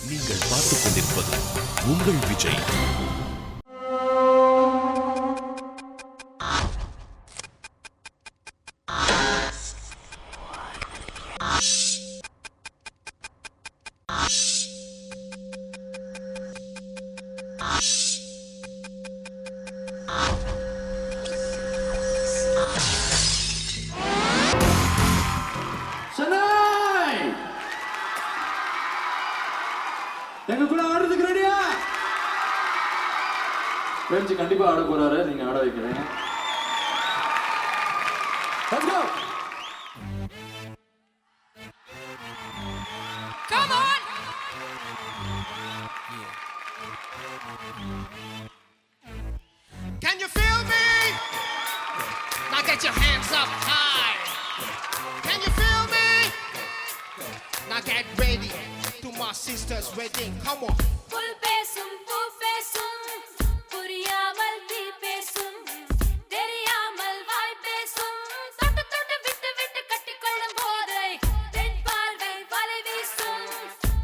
நீங்கள் பார்த்துக் கொண்டிருப்பது உங்கள் விஜய். எங்க கூட ஆடுறதுக்கு ரெடியா? பிரேம்ஜி கண்டிப்பா ஆட போறாரு, நீங்க ஆட வைக்கிறீங்க. Let's go. Come on. Can you feel me? Now get your hands up high. Can you feel me? Now get ready to my sister's wedding. Come on. புல் பேசும் பூ பேசும் புரியாமல் தீ பேசும் தெரியாமல் வாய் பேசும் தொட்டு தொட்டு விட்டு விட்டு கட்டிக்கொள்ளும் போதை பெண் பார்வை வலை வீசும்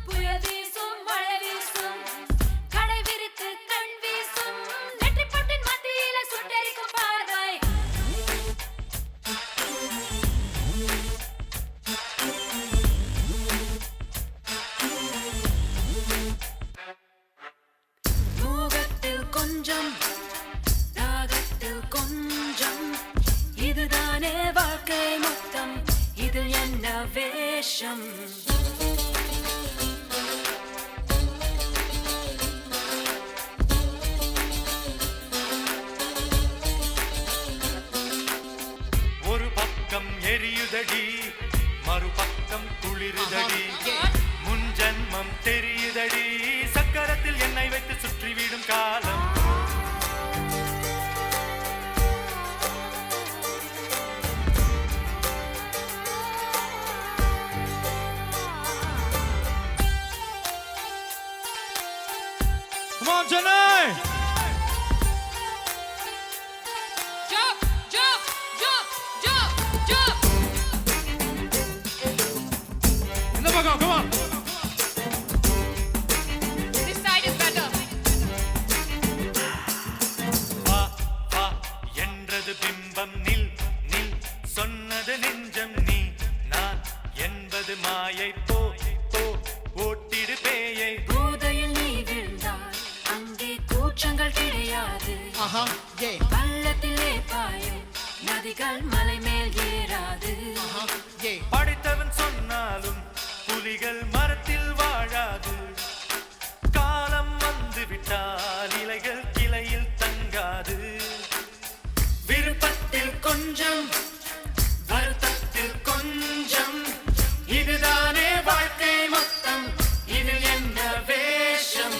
புயல் வீசும் மழை வீசும் கடை விரித்து கண் வீசும் நெற்றி பொட்டின் மத்தியில சுட்டெரிக்கும் பார்வை. மூகத்தில் கொஞ்சம் ராகத்தில் கொஞ்சம் இதுதானே வாழ்க்கை மொத்தம் இதில் என்ன வேஷம்? ஒரு பக்கம் எரியுதடி, மறுபக்கம் குளிருதடி, முன் ஜன்மம் தெரியுதடி, சக்கரத்தில் எண்ணெய் வைத்து சுற்றிவிடும் காலம். Come on, Chennai. Jump, jump, jump, jump, jump. இந்த பக்கம், come on. This side is better. வா வா என்றது பிம்பம், நில் நில் சொன்னது நெஞ்சம், நீ நான் என்பது மாயை, போ போ ஓட்டிடு பேயை. போதையில் நீ விழுந்தால் அங்கே கூச்சங்கள் கிடையாது. Yeah. பள்ளத்திலே பாயும் நதிகள் மலை மேல் ஏறாது. Yeah. படைத்தவன் சொன்னாலும் புலிகள் மரத்தில் வாழாது. காலம் வந்து விட்டால் இலைகள் கிளையில் தங்காது. விருப்பத்தில் கொஞ்சம், வருத்தத்தில் கொஞ்சம், இதுதானே வாழ்க்கை மொத்தம் இதில் என்ன வேஷம்?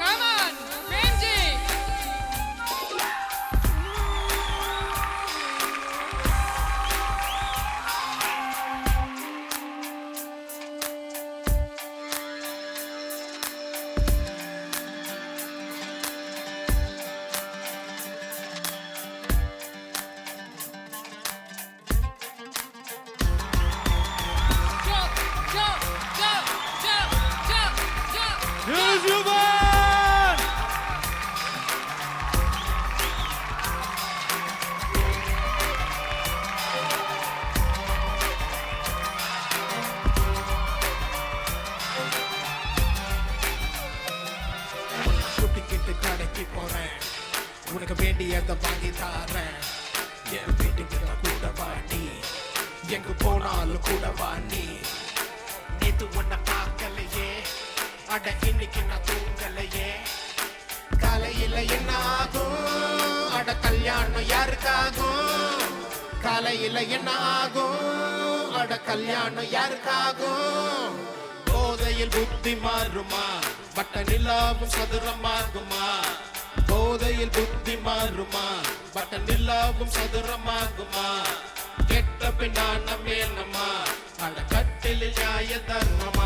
Come on, Premji. Jump, jump, jump, jump, jump, jump. Here's your man. குட்டிக்கிட்டு கடைக்கு போறேன், உனக்கு வேண்டியதை வாங்கி தாரேன். என் வீட்டுக்கு கூட வாடி, எங்கு போனாலும் கூட வாடி. நேத்து உன்னை பார்க்கலையே, அட இன்னைக்கு நான் தூங்கலையே. காலையில என்ன ஆகும், அட கல்யாணம் யாருக்காகும்? காலையில என்ன ஆகும், அட கல்யாணம் யாருக்காகும்? போதையில் புத்தி மாறுமா, வட்ட நிலாவும் சதுரமாகுமா? போதையில் புத்தி மாறுமா, வட்ட நிலாவும் சதுரமாகுமா? பின்னா நம்ம என்னம்மா அந்த கட்டில் நியாய தர்மம்